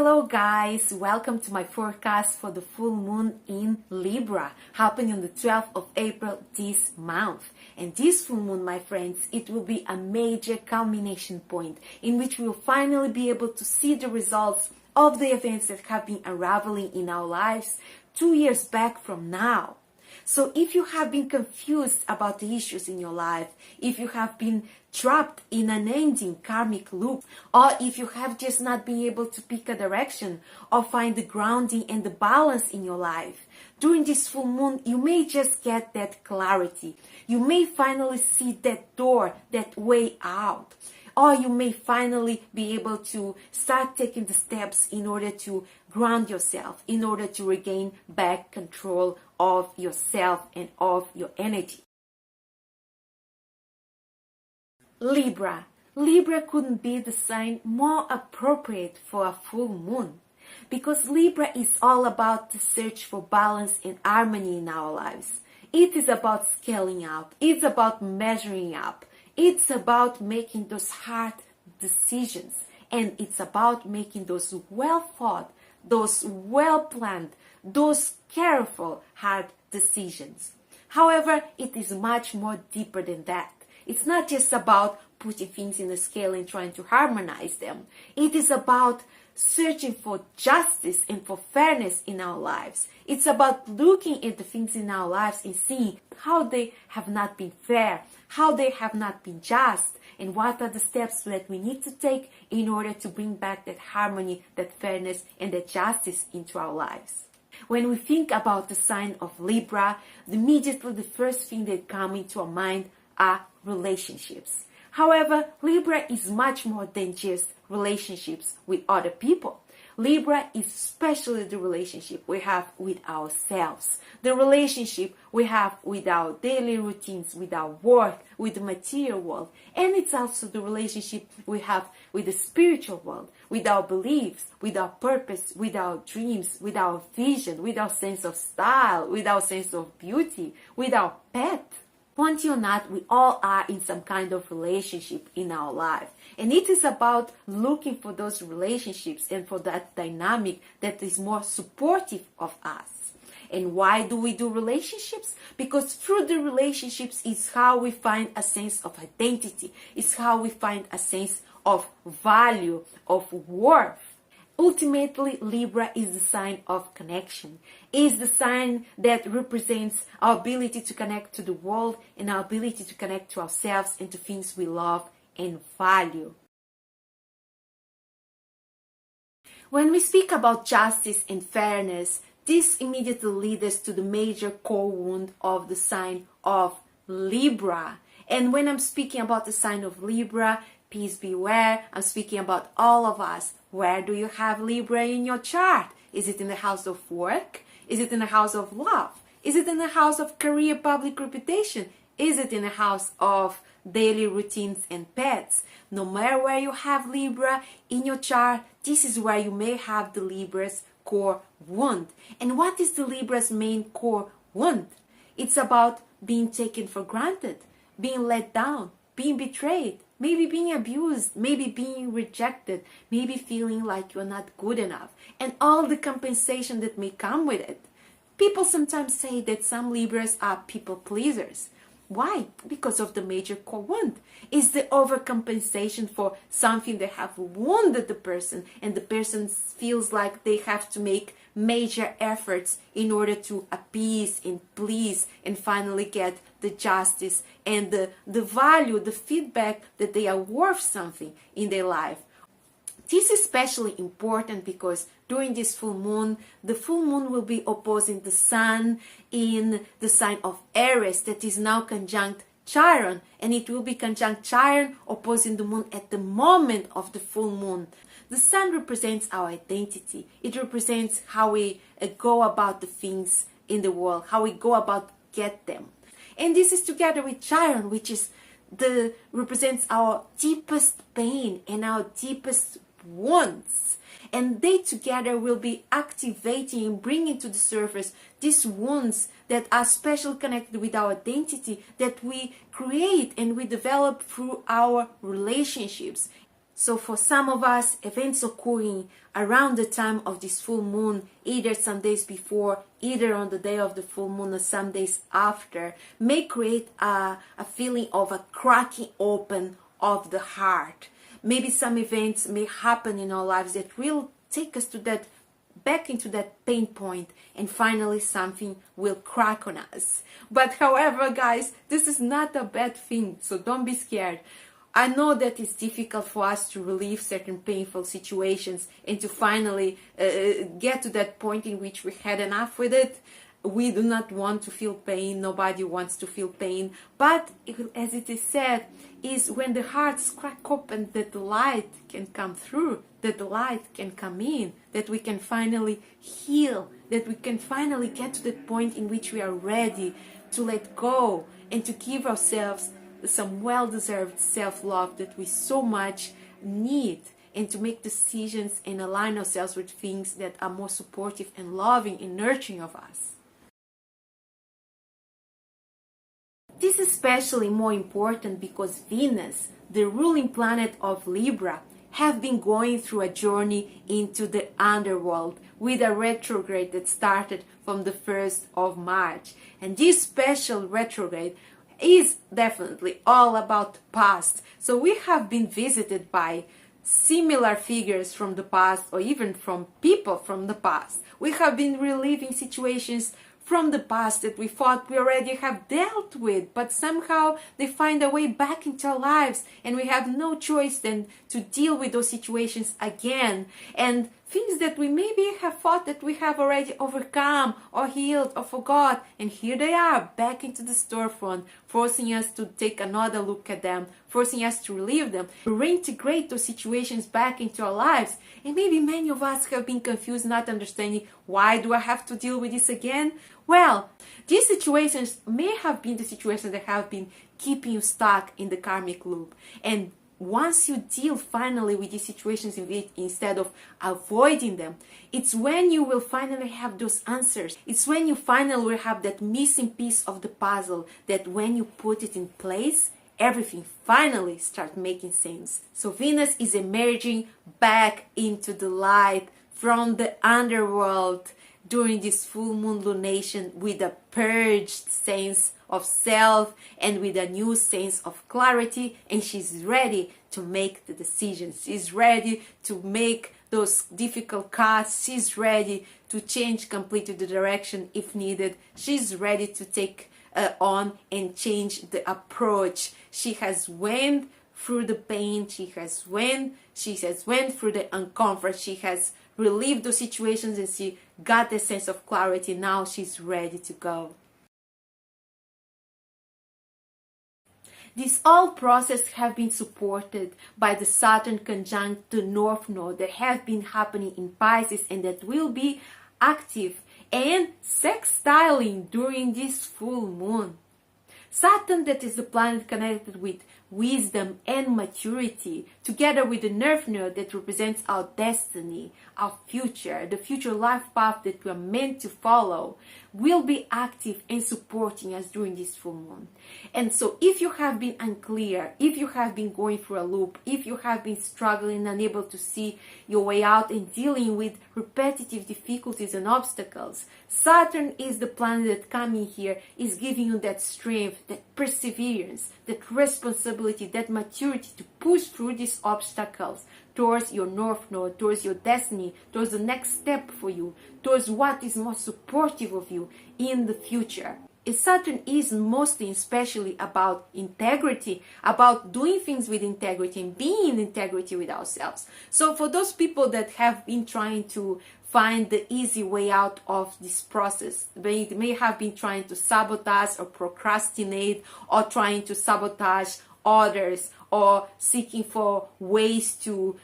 Hello guys, welcome to my forecast for the full moon in Libra, happening on the 12th of April this month. And this full moon, my friends, it will be a major culmination point in which we will finally be able to see the results of the events that have been unraveling in our lives 2 years back from now. So if you have been confused about the issues in your life, if you have been trapped in an ending karmic loop, or if you have just not been able to pick a direction or find the grounding and the balance in your life, during this full moon, you may just get that clarity. You may finally see that door, that way out. Or you may finally be able to start taking the steps in order to ground yourself, in order to regain back control of yourself and of your energy. Libra. Libra couldn't be the sign more appropriate for a full moon, because Libra is all about the search for balance and harmony in our lives. It is about scaling up. It's about measuring up. It's about making those hard decisions, and it's about making those well thought, those well planned, those careful, hard decisions. However, it is much more deeper than that. It's not just about putting things in a scale and trying to harmonize them. It is about searching for justice and for fairness in our lives. It's about looking at the things in our lives and seeing how they have not been fair, how they have not been just, and what are the steps that we need to take in order to bring back that harmony, that fairness, and that justice into our lives. When we think about the sign of Libra, immediately the first thing that comes into our mind are relationships. However, Libra is much more than just relationships with other people. Libra is especially the relationship we have with ourselves, the relationship we have with our daily routines, with our work, with the material world, and it's also the relationship we have with the spiritual world, with our beliefs, with our purpose, with our dreams, with our vision, with our sense of style, with our sense of beauty, with our pet. Want you or not, we all are in some kind of relationship in our life. And it is about looking for those relationships and for that dynamic that is more supportive of us. And why do we do relationships? Because through the relationships is how we find a sense of identity. It's how we find a sense of value, of worth. Ultimately, Libra is the sign of connection. It is the sign that represents our ability to connect to the world and our ability to connect to ourselves and to things we love and value. When we speak about justice and fairness, this immediately leads us to the major core wound of the sign of Libra. And when I'm speaking about the sign of Libra, please beware, I'm speaking about all of us. Where do you have Libra in your chart? Is it in the house of work? Is it in the house of love? Is it in the house of career, public reputation? Is it in the house of daily routines and pets? No matter where you have Libra in your chart, this is where you may have the Libra's core wound. And what is the Libra's main core wound? It's about being taken for granted, being let down, being betrayed, maybe being abused, maybe being rejected, maybe feeling like you're not good enough, and all the compensation that may come with it. People sometimes say that some Libras are people pleasers. Why? Because of the major core wound. It's the overcompensation for something that have wounded the person, and the person feels like they have to make major efforts in order to appease and please and finally get the justice and the value, the feedback that they are worth something in their life. This is especially important because during this full moon, the full moon will be opposing the sun in the sign of Aries that is now conjunct Chiron, and it will be conjunct Chiron opposing the moon at the moment of the full moon. The sun represents our identity. It represents how we go about the things in the world, how we go about get them. And this is together with Chiron, which is represents our deepest pain and our deepest wounds. And they together will be activating and bringing to the surface these wounds that are specially connected with our identity that we create and we develop through our relationships. So for some of us, events occurring around the time of this full moon, either some days before, either on the day of the full moon or some days after, may create a feeling of a cracking open of the heart. Maybe some events may happen in our lives that will take us to that, back into that pain point, and finally something will crack on us. But however, guys, this is not a bad thing, so don't be scared. I know that it's difficult for us to relieve certain painful situations and to finally get to that point in which we had enough with it. We do not want to feel pain. Nobody wants to feel pain. But as it is said, is when the hearts crack open that the light can come through, that the light can come in, that we can finally heal, that we can finally get to the point in which we are ready to let go and to give ourselves some well-deserved self-love that we so much need, and to make decisions and align ourselves with things that are more supportive and loving and nurturing of us. This is especially more important because Venus, the ruling planet of Libra, have been going through a journey into the underworld with a retrograde that started from the 1st of March. And this special retrograde is definitely all about the past. So we have been visited by similar figures from the past, or even from people from the past. We have been reliving situations from the past that we thought we already have dealt with, but somehow they find a way back into our lives, and we have no choice than to deal with those situations again. And things that we maybe have thought that we have already overcome or healed or forgot, and here they are back into the storefront, forcing us to take another look at them, forcing us to relive them, to reintegrate those situations back into our lives. And maybe many of us have been confused, not understanding, why do I have to deal with this again? Well, these situations may have been the situations that have been keeping you stuck in the karmic loop. And once you deal finally with these situations instead of avoiding them, it's when you will finally have those answers. It's when you finally will have that missing piece of the puzzle that when you put it in place, everything finally starts making sense. So Venus is emerging back into the light from the underworld during this full moon lunation with a purged sense of self and with a new sense of clarity, and she's ready to make the decisions. She's ready to make those difficult cuts. She's ready to change completely the direction if needed. She's ready to take on and change the approach. She has went through the pain. She has went through the uncomfort. She has relieved those situations and she got the sense of clarity. Now she's ready to go. This all process have been supported by the Saturn conjunct the North Node that have been happening in Pisces and that will be active and sextiling during this full moon. Saturn, that is the planet connected with wisdom and maturity, together with the North Node that represents our destiny, our future, the future life path that we are meant to follow, will be active and supporting us during this full moon. And so if you have been unclear, if you have been going through a loop, if you have been struggling, unable to see your way out and dealing with repetitive difficulties and obstacles, Saturn is the planet that coming here is giving you that strength, that perseverance, that responsibility, that maturity to push through these obstacles towards your North Node, towards your destiny, towards the next step for you, towards what is most supportive of you in the future. Saturn is mostly, especially about integrity, about doing things with integrity and being in integrity with ourselves. So for those people that have been trying to find the easy way out of this process, they may have been trying to sabotage or procrastinate or trying to sabotage others or seeking for ways to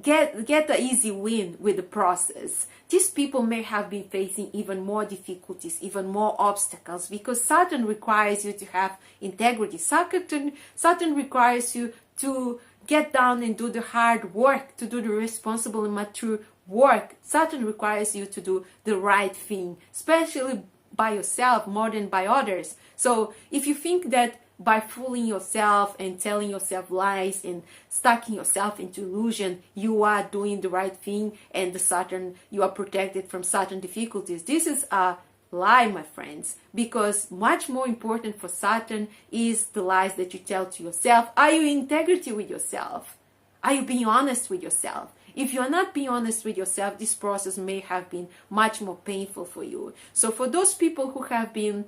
get an easy win with the process. These people may have been facing even more difficulties, even more obstacles, because Saturn requires you to have integrity. Saturn requires you to get down and do the hard work, to do the responsible and mature work. Saturn requires you to do the right thing, especially by yourself more than by others. So if you think that by fooling yourself and telling yourself lies and stucking yourself into illusion, you are doing the right thing and the Saturn, you are protected from Saturn difficulties. This is a lie, my friends, because much more important for Saturn is the lies that you tell to yourself. Are you in integrity with yourself? Are you being honest with yourself? If you're not being honest with yourself, this process may have been much more painful for you. So for those people who have been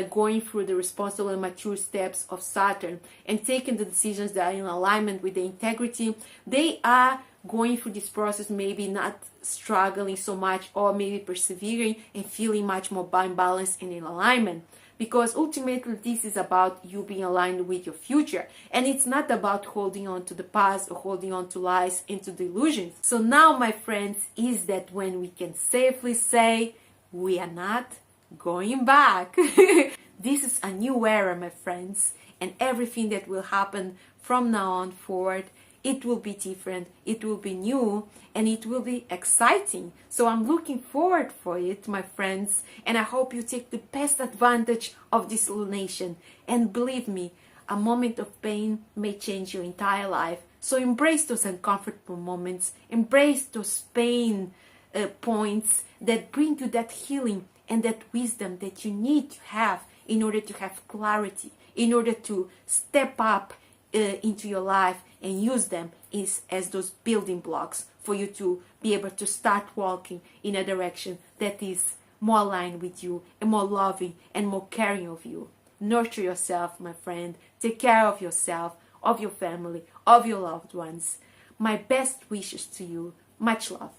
going through the responsible and mature steps of Saturn and taking the decisions that are in alignment with the integrity, they are going through this process, maybe not struggling so much, or maybe persevering and feeling much more balanced and in alignment. Because ultimately this is about you being aligned with your future, and it's not about holding on to the past or holding on to lies and to delusions. So now, my friends, is that when we can safely say we are not going back. This is a new era, my friends, and everything that will happen from now on forward, it will be different, it will be new, and it will be exciting. So I'm looking forward for it, my friends, and I hope you take the best advantage of this lunation. And believe me, a moment of pain may change your entire life. So embrace those uncomfortable moments, embrace those pain points that bring you that healing and that wisdom that you need to have in order to have clarity, in order to step up into your life and use them as those building blocks for you to be able to start walking in a direction that is more aligned with you and more loving and more caring of you. Nurture yourself, my friend. Take care of yourself, of your family, of your loved ones. My best wishes to you. Much love.